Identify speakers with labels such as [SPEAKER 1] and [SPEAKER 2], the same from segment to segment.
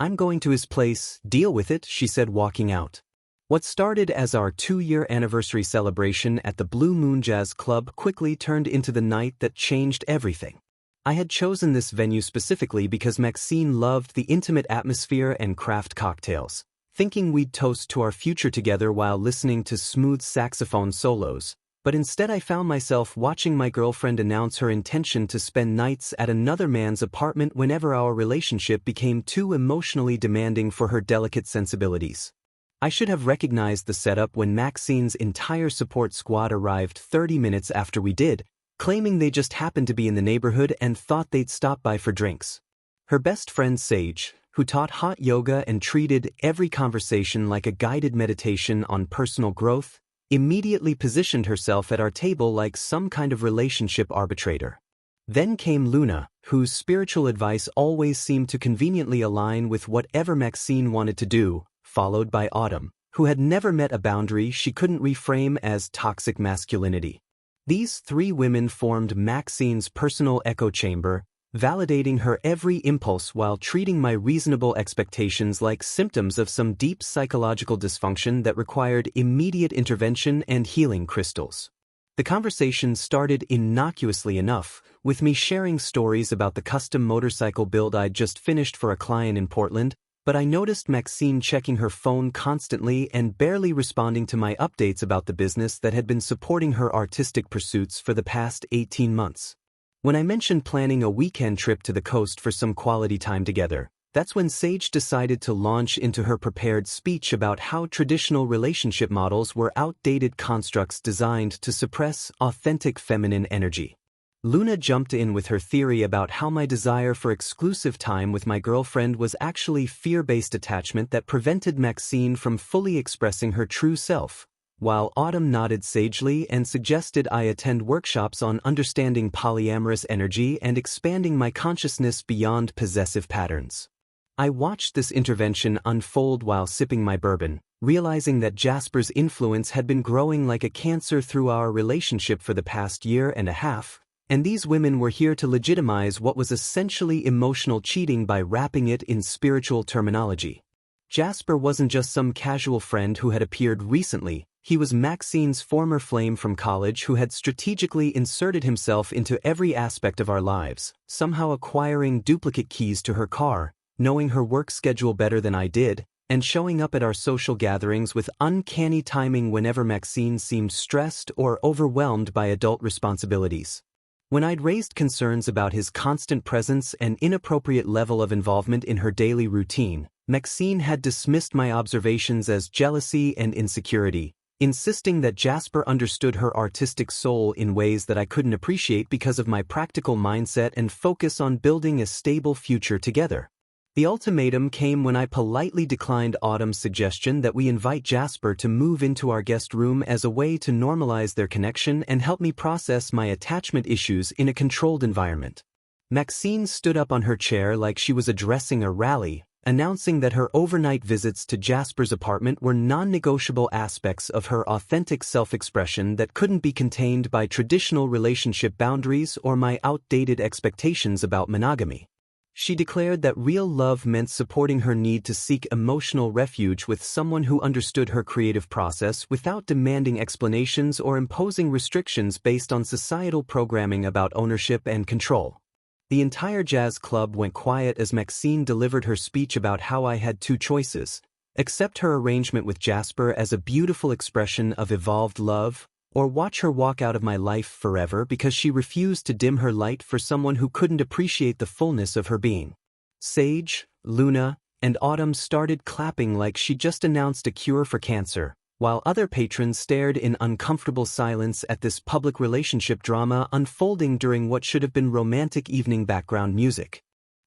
[SPEAKER 1] I'm going to his place, deal with it, she said, walking out. What started as our 2-year anniversary celebration at the Blue Moon Jazz Club quickly turned into the night that changed everything. I had chosen this venue specifically because Maxine loved the intimate atmosphere and craft cocktails, thinking we'd toast to our future together while listening to smooth saxophone solos. But instead I found myself watching my girlfriend announce her intention to spend nights at another man's apartment whenever our relationship became too emotionally demanding for her delicate sensibilities. I should have recognized the setup when Maxine's entire support squad arrived 30 minutes after we did, claiming they just happened to be in the neighborhood and thought they'd stop by for drinks. Her best friend Sage, who taught hot yoga and treated every conversation like a guided meditation on personal growth, immediately positioned herself at our table like some kind of relationship arbitrator. Then came Luna, whose spiritual advice always seemed to conveniently align with whatever Maxine wanted to do, followed by Autumn, who had never met a boundary she couldn't reframe as toxic masculinity. These 3 women formed Maxine's personal echo chamber, validating her every impulse while treating my reasonable expectations like symptoms of some deep psychological dysfunction that required immediate intervention and healing crystals. The conversation started innocuously enough, with me sharing stories about the custom motorcycle build I'd just finished for a client in Portland, but I noticed Maxine checking her phone constantly and barely responding to my updates about the business that had been supporting her artistic pursuits for the past 18 months. When I mentioned planning a weekend trip to the coast for some quality time together, that's when Sage decided to launch into her prepared speech about how traditional relationship models were outdated constructs designed to suppress authentic feminine energy. Luna jumped in with her theory about how my desire for exclusive time with my girlfriend was actually fear-based attachment that prevented Maxine from fully expressing her true self, while Autumn nodded sagely and suggested I attend workshops on understanding polyamorous energy and expanding my consciousness beyond possessive patterns. I watched this intervention unfold while sipping my bourbon, realizing that Jasper's influence had been growing like a cancer through our relationship for the past year and a half, and these women were here to legitimize what was essentially emotional cheating by wrapping it in spiritual terminology. Jasper wasn't just some casual friend who had appeared recently, he was Maxine's former flame from college who had strategically inserted himself into every aspect of our lives, somehow acquiring duplicate keys to her car, knowing her work schedule better than I did, and showing up at our social gatherings with uncanny timing whenever Maxine seemed stressed or overwhelmed by adult responsibilities. When I'd raised concerns about his constant presence and inappropriate level of involvement in her daily routine, Maxine had dismissed my observations as jealousy and insecurity, insisting that Jasper understood her artistic soul in ways that I couldn't appreciate because of my practical mindset and focus on building a stable future together. The ultimatum came when I politely declined Autumn's suggestion that we invite Jasper to move into our guest room as a way to normalize their connection and help me process my attachment issues in a controlled environment. Maxine stood up on her chair like she was addressing a rally, announcing that her overnight visits to Jasper's apartment were non-negotiable aspects of her authentic self-expression that couldn't be contained by traditional relationship boundaries or my outdated expectations about monogamy. She declared that real love meant supporting her need to seek emotional refuge with someone who understood her creative process without demanding explanations or imposing restrictions based on societal programming about ownership and control. The entire jazz club went quiet as Maxine delivered her speech about how I had 2 choices: accept her arrangement with Jasper as a beautiful expression of evolved love, or watch her walk out of my life forever because she refused to dim her light for someone who couldn't appreciate the fullness of her being. Sage, Luna, and Autumn started clapping like she'd just announced a cure for cancer, while other patrons stared in uncomfortable silence at this public relationship drama unfolding during what should have been romantic evening background music.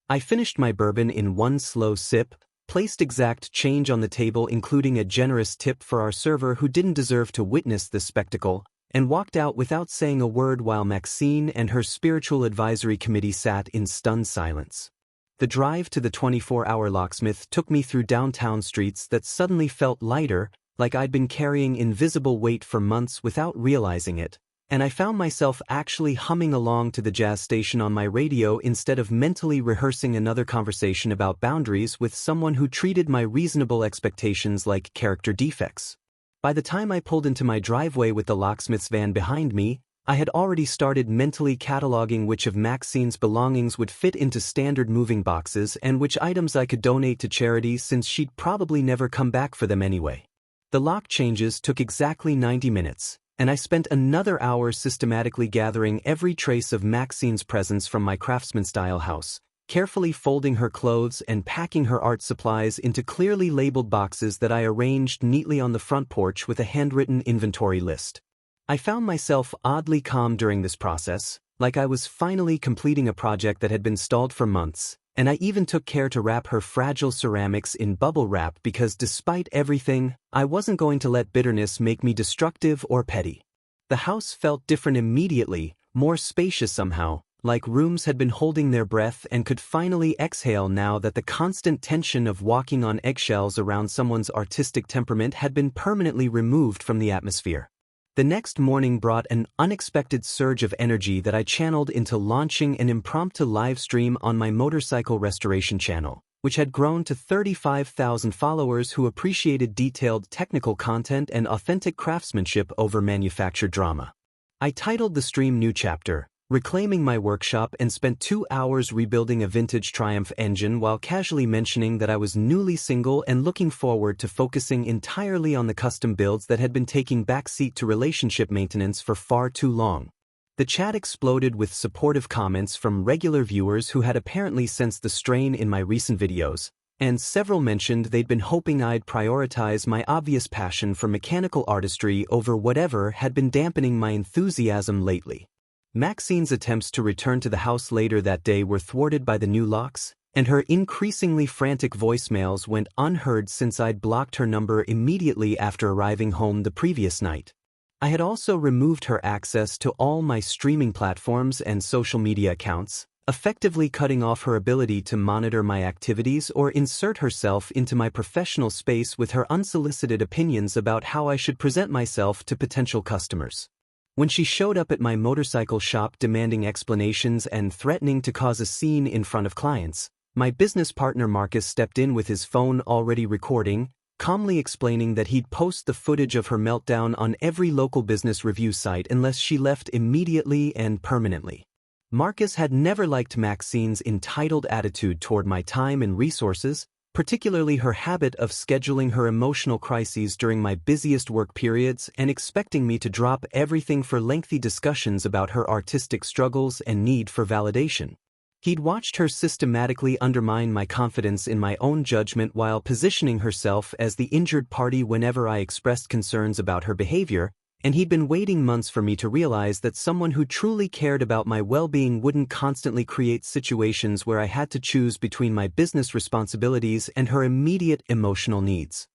[SPEAKER 1] I finished my bourbon in one slow sip, placed exact change on the table including a generous tip for our server who didn't deserve to witness this spectacle, and walked out without saying a word while Maxine and her spiritual advisory committee sat in stunned silence. The drive to the 24-hour locksmith took me through downtown streets that suddenly felt lighter, like I'd been carrying invisible weight for months without realizing it, and I found myself actually humming along to the jazz station on my radio instead of mentally rehearsing another conversation about boundaries with someone who treated my reasonable expectations like character defects. By the time I pulled into my driveway with the locksmith's van behind me, I had already started mentally cataloging which of Maxine's belongings would fit into standard moving boxes and which items I could donate to charity since she'd probably never come back for them anyway. The lock changes took exactly 90 minutes, and I spent another hour systematically gathering every trace of Maxine's presence from my craftsman-style house, carefully folding her clothes and packing her art supplies into clearly labeled boxes that I arranged neatly on the front porch with a handwritten inventory list. I found myself oddly calm during this process, like I was finally completing a project that had been stalled for months, and I even took care to wrap her fragile ceramics in bubble wrap because despite everything, I wasn't going to let bitterness make me destructive or petty. The house felt different immediately, more spacious somehow, like rooms had been holding their breath and could finally exhale now that the constant tension of walking on eggshells around someone's artistic temperament had been permanently removed from the atmosphere. The next morning brought an unexpected surge of energy that I channeled into launching an impromptu live stream on my motorcycle restoration channel, which had grown to 35,000 followers who appreciated detailed technical content and authentic craftsmanship over manufactured drama. I titled the stream New Chapter, Reclaiming My Workshop, and spent 2 hours rebuilding a vintage Triumph engine while casually mentioning that I was newly single and looking forward to focusing entirely on the custom builds that had been taking backseat to relationship maintenance for far too long. The chat exploded with supportive comments from regular viewers who had apparently sensed the strain in my recent videos, and several mentioned they'd been hoping I'd prioritize my obvious passion for mechanical artistry over whatever had been dampening my enthusiasm lately. Maxine's attempts to return to the house later that day were thwarted by the new locks, and her increasingly frantic voicemails went unheard since I'd blocked her number immediately after arriving home the previous night. I had also removed her access to all my streaming platforms and social media accounts, effectively cutting off her ability to monitor my activities or insert herself into my professional space with her unsolicited opinions about how I should present myself to potential customers. When she showed up at my motorcycle shop demanding explanations and threatening to cause a scene in front of clients, my business partner Marcus stepped in with his phone already recording, calmly explaining that he'd post the footage of her meltdown on every local business review site unless she left immediately and permanently. Marcus had never liked Maxine's entitled attitude toward my time and resources, particularly her habit of scheduling her emotional crises during my busiest work periods and expecting me to drop everything for lengthy discussions about her artistic struggles and need for validation. He'd watched her systematically undermine my confidence in my own judgment while positioning herself as the injured party whenever I expressed concerns about her behavior, and he'd been waiting months for me to realize that someone who truly cared about my well-being wouldn't constantly create situations where I had to choose between my business responsibilities and her immediate emotional needs.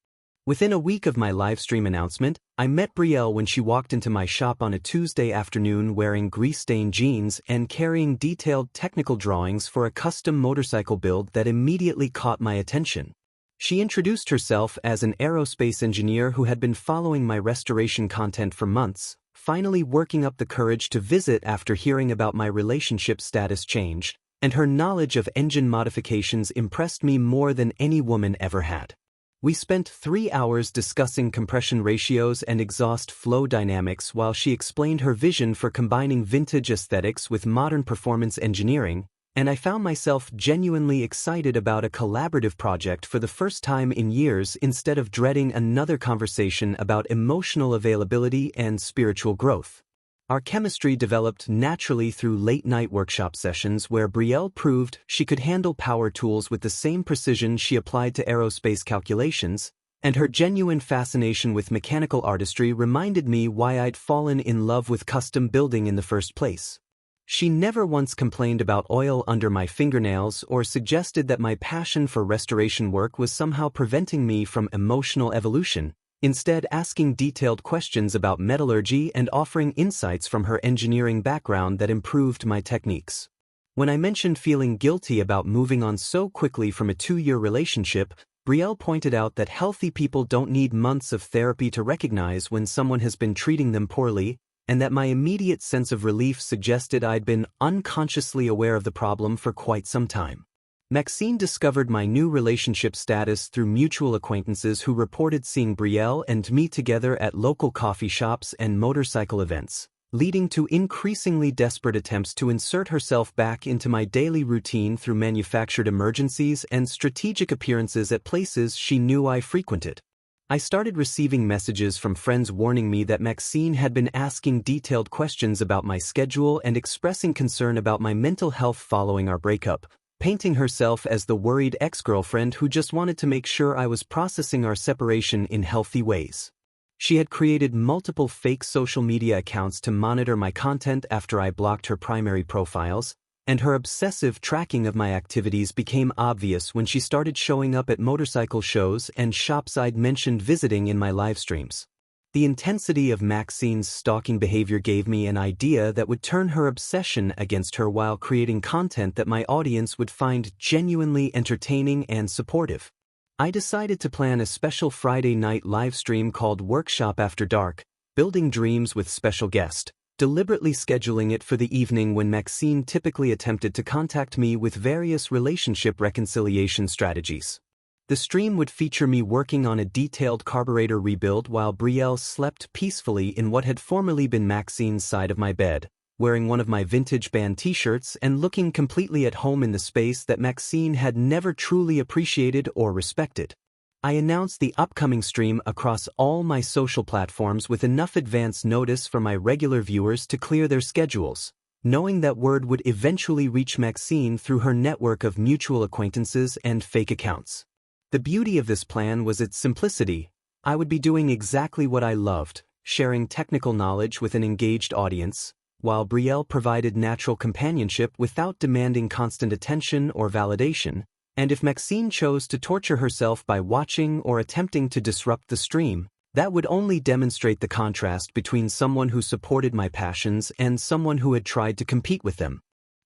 [SPEAKER 1] Within a week of my livestream announcement, I met Brielle when she walked into my shop on a Tuesday afternoon wearing grease-stained jeans and carrying detailed technical drawings for a custom motorcycle build that immediately caught my attention. She introduced herself as an aerospace engineer who had been following my restoration content for months, finally working up the courage to visit after hearing about my relationship status change, and her knowledge of engine modifications impressed me more than any woman ever had. We spent 3 hours discussing compression ratios and exhaust flow dynamics while she explained her vision for combining vintage aesthetics with modern performance engineering, and I found myself genuinely excited about a collaborative project for the first time in years instead of dreading another conversation about emotional availability and spiritual growth. Our chemistry developed naturally through late-night workshop sessions where Brielle proved she could handle power tools with the same precision she applied to aerospace calculations, and her genuine fascination with mechanical artistry reminded me why I'd fallen in love with custom building in the first place. She never once complained about oil under my fingernails or suggested that my passion for restoration work was somehow preventing me from emotional evolution, instead asking detailed questions about metallurgy and offering insights from her engineering background that improved my techniques. When I mentioned feeling guilty about moving on so quickly from a 2-year relationship, Brielle pointed out that healthy people don't need months of therapy to recognize when someone has been treating them poorly, and that my immediate sense of relief suggested I'd been unconsciously aware of the problem for quite some time. Maxine discovered my new relationship status through mutual acquaintances who reported seeing Brielle and me together at local coffee shops and motorcycle events, leading to increasingly desperate attempts to insert herself back into my daily routine through manufactured emergencies and strategic appearances at places she knew I frequented. I started receiving messages from friends warning me that Maxine had been asking detailed questions about my schedule and expressing concern about my mental health following our breakup, painting herself as the worried ex-girlfriend who just wanted to make sure I was processing our separation in healthy ways. She had created multiple fake social media accounts to monitor my content after I blocked her primary profiles, and her obsessive tracking of my activities became obvious when she started showing up at motorcycle shows and shops I'd mentioned visiting in my live streams. The intensity of Maxine's stalking behavior gave me an idea that would turn her obsession against her while creating content that my audience would find genuinely entertaining and supportive. I decided to plan a special Friday night live stream called Workshop After Dark, Building Dreams with Special Guest, deliberately scheduling it for the evening when Maxine typically attempted to contact me with various relationship reconciliation strategies. The stream would feature me working on a detailed carburetor rebuild while Brielle slept peacefully in what had formerly been Maxine's side of my bed, wearing one of my vintage band t-shirts and looking completely at home in the space that Maxine had never truly appreciated or respected. I announced the upcoming stream across all my social platforms with enough advance notice for my regular viewers to clear their schedules, knowing that word would eventually reach Maxine through her network of mutual acquaintances and fake accounts. The beauty of this plan was its simplicity. I would be doing exactly what I loved, sharing technical knowledge with an engaged audience, while Brielle provided natural companionship without demanding constant attention or validation, and if Maxine chose to torture herself by watching or attempting to disrupt the stream, that would only demonstrate the contrast between someone who supported my passions and someone who had tried to compete with them.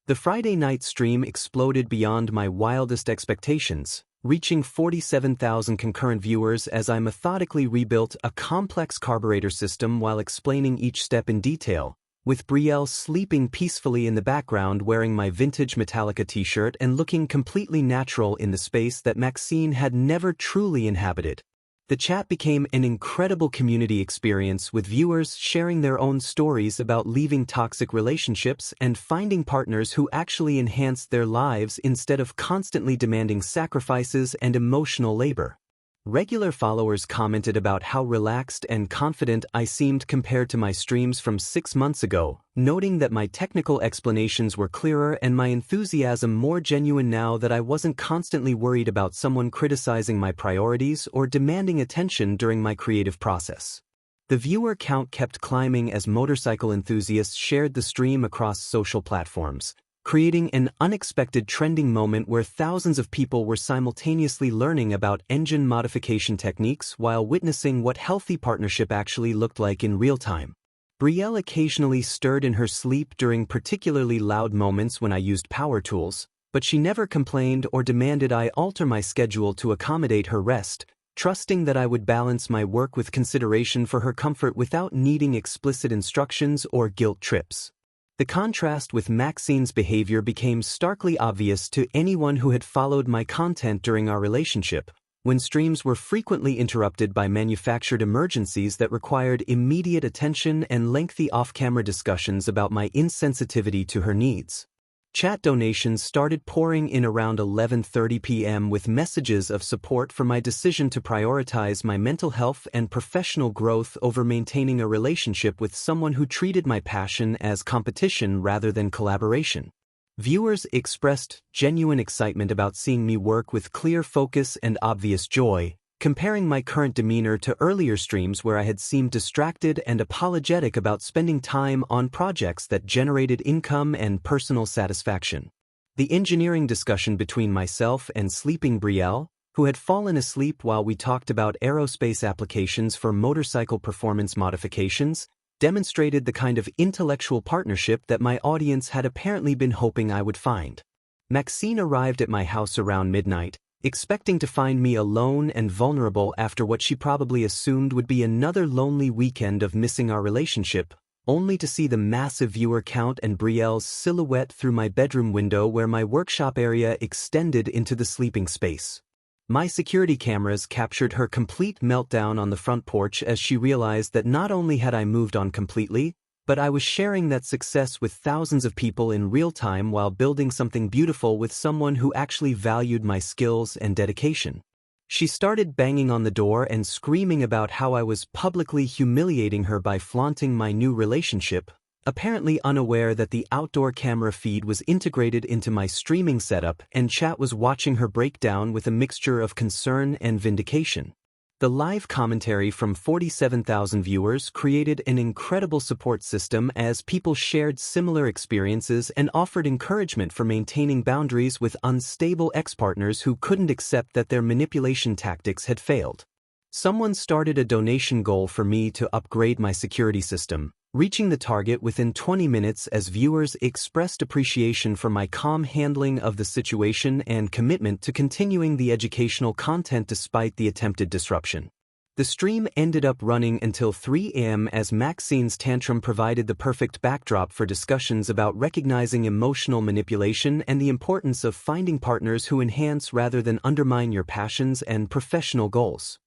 [SPEAKER 1] The Friday night stream exploded beyond my wildest expectations, reaching 47,000 concurrent viewers as I methodically rebuilt a complex carburetor system while explaining each step in detail, with Brielle sleeping peacefully in the background wearing my vintage Metallica t-shirt and looking completely natural in the space that Maxine had never truly inhabited. The chat became an incredible community experience with viewers sharing their own stories about leaving toxic relationships and finding partners who actually enhanced their lives instead of constantly demanding sacrifices and emotional labor. Regular followers commented about how relaxed and confident I seemed compared to my streams from 6 months ago, noting that my technical explanations were clearer and my enthusiasm more genuine now that I wasn't constantly worried about someone criticizing my priorities or demanding attention during my creative process. The viewer count kept climbing as motorcycle enthusiasts shared the stream across social platforms, creating an unexpected trending moment where thousands of people were simultaneously learning about engine modification techniques while witnessing what healthy partnership actually looked like in real time. Brielle occasionally stirred in her sleep during particularly loud moments when I used power tools, but she never complained or demanded I alter my schedule to accommodate her rest, trusting that I would balance my work with consideration for her comfort without needing explicit instructions or guilt trips. The contrast with Maxine's behavior became starkly obvious to anyone who had followed my content during our relationship, when streams were frequently interrupted by manufactured emergencies that required immediate attention and lengthy off-camera discussions about my insensitivity to her needs. Chat donations started pouring in around 11:30 p.m. with messages of support for my decision to prioritize my mental health and professional growth over maintaining a relationship with someone who treated my passion as competition rather than collaboration. Viewers expressed genuine excitement about seeing me work with clear focus and obvious joy, comparing my current demeanor to earlier streams where I had seemed distracted and apologetic about spending time on projects that generated income and personal satisfaction. The engineering discussion between myself and sleeping Brielle, who had fallen asleep while we talked about aerospace applications for motorcycle performance modifications, demonstrated the kind of intellectual partnership that my audience had apparently been hoping I would find. Maxine arrived at my house around midnight, expecting to find me alone and vulnerable after what she probably assumed would be another lonely weekend of missing our relationship, only to see the massive viewer count and Brielle's silhouette through my bedroom window where my workshop area extended into the sleeping space. My security cameras captured her complete meltdown on the front porch as she realized that not only had I moved on completely, but I was sharing that success with thousands of people in real time while building something beautiful with someone who actually valued my skills and dedication. She started banging on the door and screaming about how I was publicly humiliating her by flaunting my new relationship, apparently unaware that the outdoor camera feed was integrated into my streaming setup and chat was watching her breakdown with a mixture of concern and vindication. The live commentary from 47,000 viewers created an incredible support system as people shared similar experiences and offered encouragement for maintaining boundaries with unstable ex-partners who couldn't accept that their manipulation tactics had failed. Someone started a donation goal for me to upgrade my security system, reaching the target within 20 minutes as viewers expressed appreciation for my calm handling of the situation and commitment to continuing the educational content despite the attempted disruption. The stream ended up running until 3 a.m. as Maxine's tantrum provided the perfect backdrop for discussions about recognizing emotional manipulation and the importance of finding partners who enhance rather than undermine your passions and professional goals.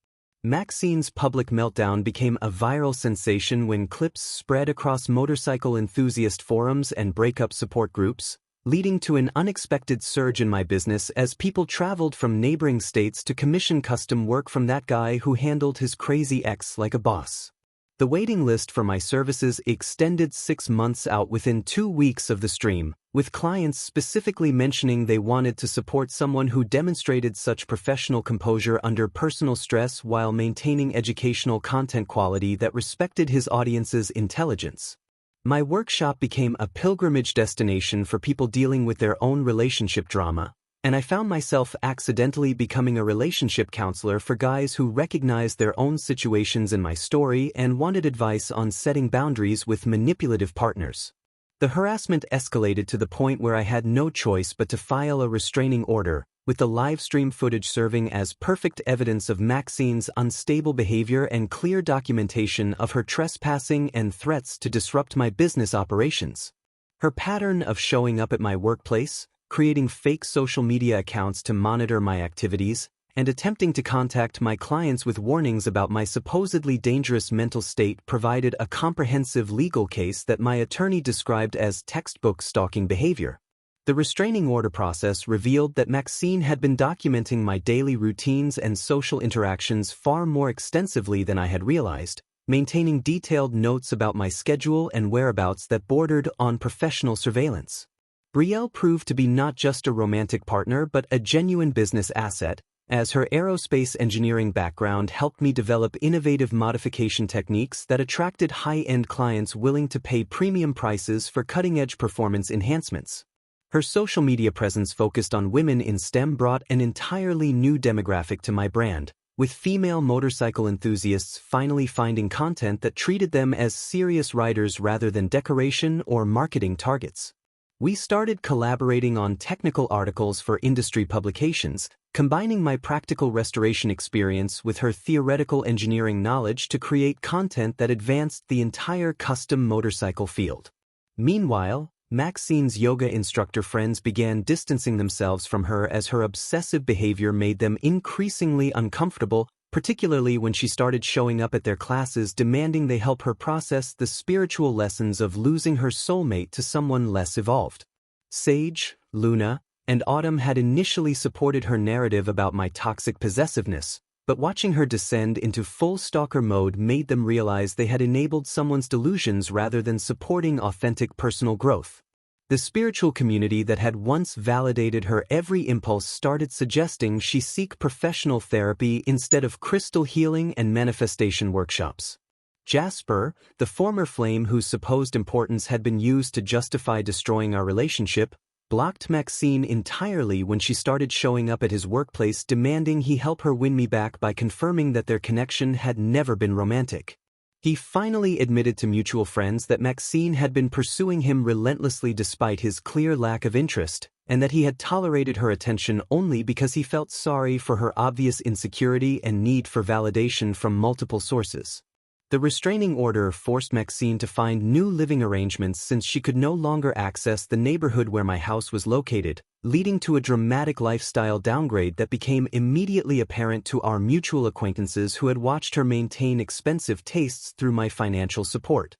[SPEAKER 1] Maxine's public meltdown became a viral sensation when clips spread across motorcycle enthusiast forums and breakup support groups, leading to an unexpected surge in my business as people traveled from neighboring states to commission custom work from that guy who handled his crazy ex like a boss. The waiting list for my services extended 6 months out within 2 weeks of the stream, with clients specifically mentioning they wanted to support someone who demonstrated such professional composure under personal stress while maintaining educational content quality that respected his audience's intelligence. My workshop became a pilgrimage destination for people dealing with their own relationship drama, and I found myself accidentally becoming a relationship counselor for guys who recognized their own situations in my story and wanted advice on setting boundaries with manipulative partners. The harassment escalated to the point where I had no choice but to file a restraining order, with the live stream footage serving as perfect evidence of Maxine's unstable behavior and clear documentation of her trespassing and threats to disrupt my business operations. Her pattern of showing up at my workplace, creating fake social media accounts to monitor my activities, and attempting to contact my clients with warnings about my supposedly dangerous mental state provided a comprehensive legal case that my attorney described as textbook stalking behavior. The restraining order process revealed that Maxine had been documenting my daily routines and social interactions far more extensively than I had realized, maintaining detailed notes about my schedule and whereabouts that bordered on professional surveillance. Brielle proved to be not just a romantic partner but a genuine business asset, as her aerospace engineering background helped me develop innovative modification techniques that attracted high-end clients willing to pay premium prices for cutting-edge performance enhancements. Her social media presence focused on women in STEM brought an entirely new demographic to my brand, with female motorcycle enthusiasts finally finding content that treated them as serious riders rather than decoration or marketing targets. We started collaborating on technical articles for industry publications, combining my practical restoration experience with her theoretical engineering knowledge to create content that advanced the entire custom motorcycle field. Meanwhile, Maxine's yoga instructor friends began distancing themselves from her as her obsessive behavior made them increasingly uncomfortable, particularly when she started showing up at their classes demanding they help her process the spiritual lessons of losing her soulmate to someone less evolved. Sage, Luna, and Autumn had initially supported her narrative about my toxic possessiveness, but watching her descend into full stalker mode made them realize they had enabled someone's delusions rather than supporting authentic personal growth. The spiritual community that had once validated her every impulse started suggesting she seek professional therapy instead of crystal healing and manifestation workshops. Jasper, the former flame whose supposed importance had been used to justify destroying our relationship, blocked Maxine entirely when she started showing up at his workplace demanding he help her win me back by confirming that their connection had never been romantic. He finally admitted to mutual friends that Maxine had been pursuing him relentlessly despite his clear lack of interest, and that he had tolerated her attention only because he felt sorry for her obvious insecurity and need for validation from multiple sources. The restraining order forced Maxine to find new living arrangements since she could no longer access the neighborhood where my house was located, leading to a dramatic lifestyle downgrade that became immediately apparent to our mutual acquaintances who had watched her maintain expensive tastes through my financial support.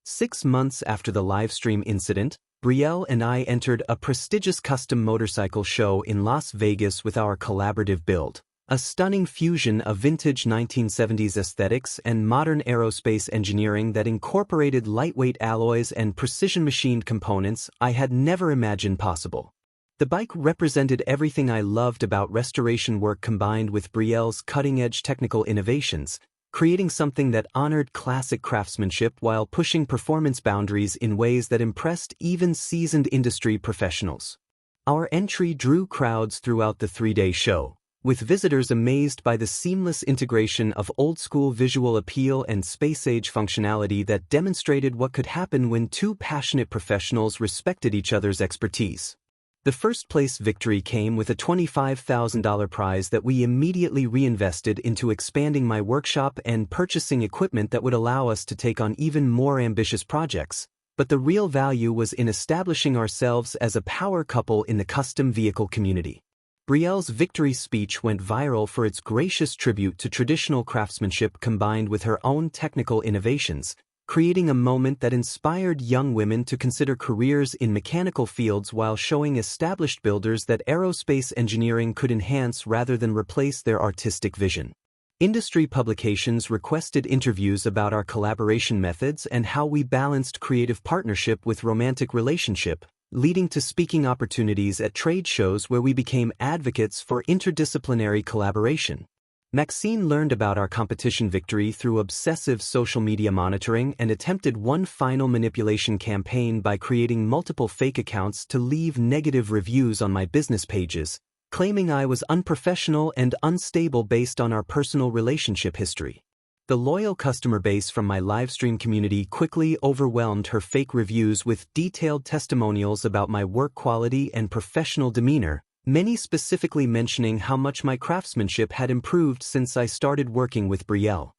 [SPEAKER 1] 6 months after the livestream incident, Brielle and I entered a prestigious custom motorcycle show in Las Vegas with our collaborative build. A stunning fusion of vintage 1970s aesthetics and modern aerospace engineering that incorporated lightweight alloys and precision-machined components I had never imagined possible. The bike represented everything I loved about restoration work combined with Brielle's cutting-edge technical innovations, creating something that honored classic craftsmanship while pushing performance boundaries in ways that impressed even seasoned industry professionals. Our entry drew crowds throughout the 3-day show, with visitors amazed by the seamless integration of old-school visual appeal and space-age functionality that demonstrated what could happen when two passionate professionals respected each other's expertise. The first-place victory came with a $25,000 prize that we immediately reinvested into expanding my workshop and purchasing equipment that would allow us to take on even more ambitious projects. But the real value was in establishing ourselves as a power couple in the custom vehicle community. Brielle's victory speech went viral for its gracious tribute to traditional craftsmanship combined with her own technical innovations, creating a moment that inspired young women to consider careers in mechanical fields while showing established builders that aerospace engineering could enhance rather than replace their artistic vision. Industry publications requested interviews about our collaboration methods and how we balanced creative partnership with romantic relationship, leading to speaking opportunities at trade shows where we became advocates for interdisciplinary collaboration. Maxine learned about our competition victory through obsessive social media monitoring and attempted one final manipulation campaign by creating multiple fake accounts to leave negative reviews on my business pages, claiming I was unprofessional and unstable based on our personal relationship history. The loyal customer base from my livestream community quickly overwhelmed her fake reviews with detailed testimonials about my work quality and professional demeanor, many specifically mentioning how much my craftsmanship had improved since I started working with Brielle.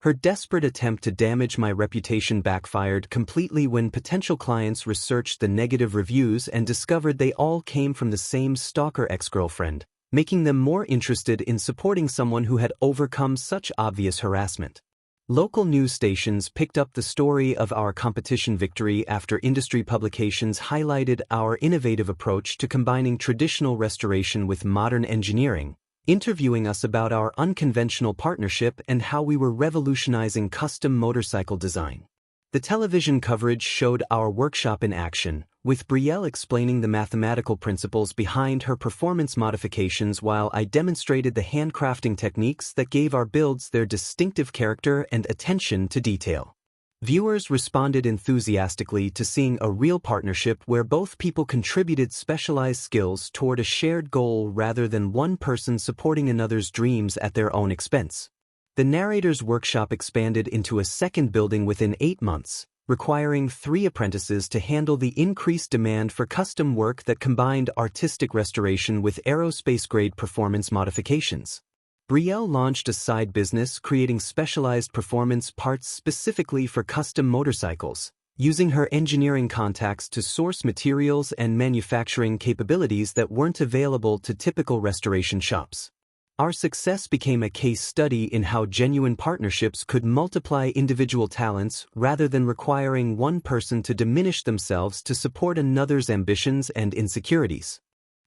[SPEAKER 1] Her desperate attempt to damage my reputation backfired completely when potential clients researched the negative reviews and discovered they all came from the same stalker ex-girlfriend, making them more interested in supporting someone who had overcome such obvious harassment. Local news stations picked up the story of our competition victory after industry publications highlighted our innovative approach to combining traditional restoration with modern engineering, interviewing us about our unconventional partnership and how we were revolutionizing custom motorcycle design. The television coverage showed our workshop in action, with Brielle explaining the mathematical principles behind her performance modifications while I demonstrated the handcrafting techniques that gave our builds their distinctive character and attention to detail. Viewers responded enthusiastically to seeing a real partnership where both people contributed specialized skills toward a shared goal rather than one person supporting another's dreams at their own expense. The narrator's workshop expanded into a second building within 8 months, requiring 3 apprentices to handle the increased demand for custom work that combined artistic restoration with aerospace-grade performance modifications. Brielle launched a side business creating specialized performance parts specifically for custom motorcycles, using her engineering contacts to source materials and manufacturing capabilities that weren't available to typical restoration shops. Our success became a case study in how genuine partnerships could multiply individual talents rather than requiring one person to diminish themselves to support another's ambitions and insecurities.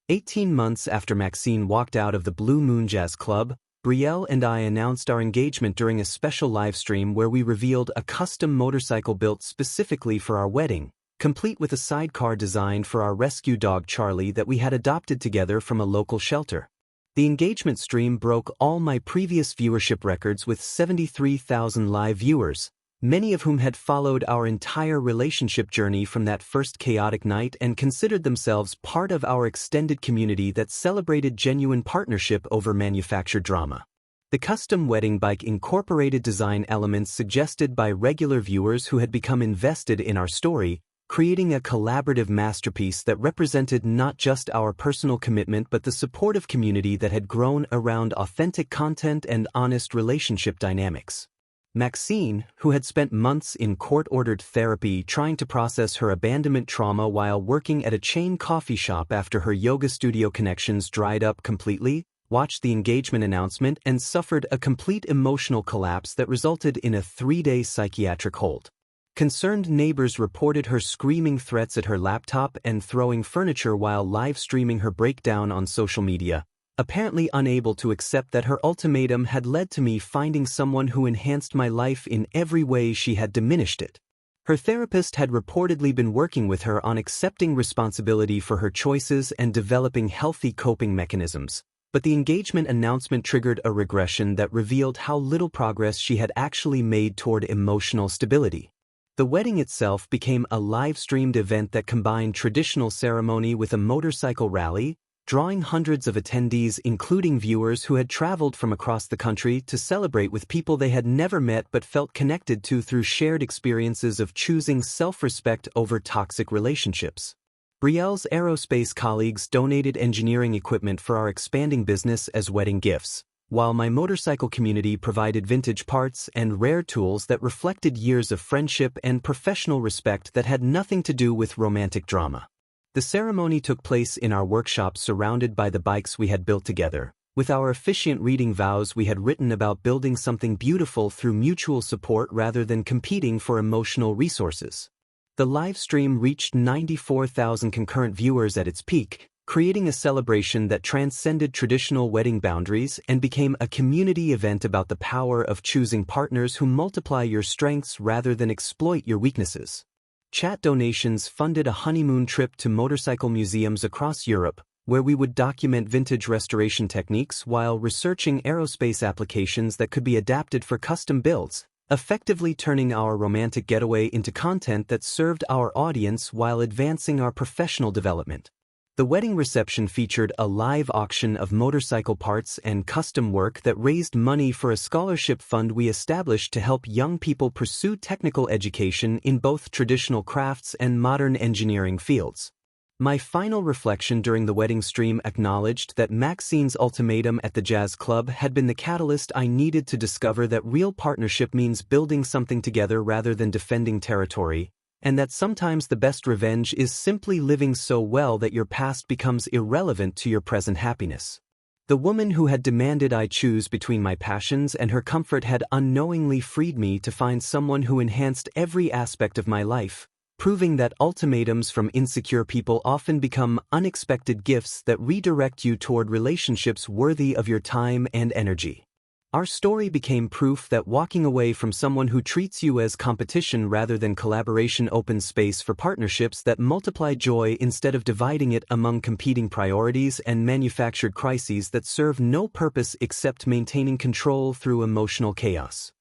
[SPEAKER 1] 18 months after Maxine walked out of the Blue Moon Jazz Club, Brielle and I announced our engagement during a special livestream where we revealed a custom motorcycle built specifically for our wedding, complete with a sidecar designed for our rescue dog Charlie that we had adopted together from a local shelter. The engagement stream broke all my previous viewership records with 73,000 live viewers, many of whom had followed our entire relationship journey from that first chaotic night and considered themselves part of our extended community that celebrated genuine partnership over manufactured drama. The custom wedding bike incorporated design elements suggested by regular viewers who had become invested in our story, creating a collaborative masterpiece that represented not just our personal commitment but the supportive community that had grown around authentic content and honest relationship dynamics. Maxine, who had spent months in court-ordered therapy trying to process her abandonment trauma while working at a chain coffee shop after her yoga studio connections dried up completely, watched the engagement announcement and suffered a complete emotional collapse that resulted in a 3-day psychiatric hold. Concerned neighbors reported her screaming threats at her laptop and throwing furniture while live-streaming her breakdown on social media, apparently unable to accept that her ultimatum had led to me finding someone who enhanced my life in every way she had diminished it. Her therapist had reportedly been working with her on accepting responsibility for her choices and developing healthy coping mechanisms, but the engagement announcement triggered a regression that revealed how little progress she had actually made toward emotional stability. The wedding itself became a live-streamed event that combined traditional ceremony with a motorcycle rally, drawing hundreds of attendees including viewers who had traveled from across the country to celebrate with people they had never met but felt connected to through shared experiences of choosing self-respect over toxic relationships. Brielle's aerospace colleagues donated engineering equipment for our expanding business as wedding gifts, while my motorcycle community provided vintage parts and rare tools that reflected years of friendship and professional respect that had nothing to do with romantic drama. The ceremony took place in our workshop surrounded by the bikes we had built together, with our officiant reading vows we had written about building something beautiful through mutual support rather than competing for emotional resources. The live stream reached 94,000 concurrent viewers at its peak, creating a celebration that transcended traditional wedding boundaries and became a community event about the power of choosing partners who multiply your strengths rather than exploit your weaknesses. Chat donations funded a honeymoon trip to motorcycle museums across Europe, where we would document vintage restoration techniques while researching aerospace applications that could be adapted for custom builds, effectively turning our romantic getaway into content that served our audience while advancing our professional development. The wedding reception featured a live auction of motorcycle parts and custom work that raised money for a scholarship fund we established to help young people pursue technical education in both traditional crafts and modern engineering fields. My final reflection during the wedding stream acknowledged that Maxine's ultimatum at the jazz club had been the catalyst I needed to discover that real partnership means building something together rather than defending territory, and that sometimes the best revenge is simply living so well that your past becomes irrelevant to your present happiness. The woman who had demanded I choose between my passions and her comfort had unknowingly freed me to find someone who enhanced every aspect of my life, proving that ultimatums from insecure people often become unexpected gifts that redirect you toward relationships worthy of your time and energy. Our story became proof that walking away from someone who treats you as competition rather than collaboration opens space for partnerships that multiply joy instead of dividing it among competing priorities and manufactured crises that serve no purpose except maintaining control through emotional chaos.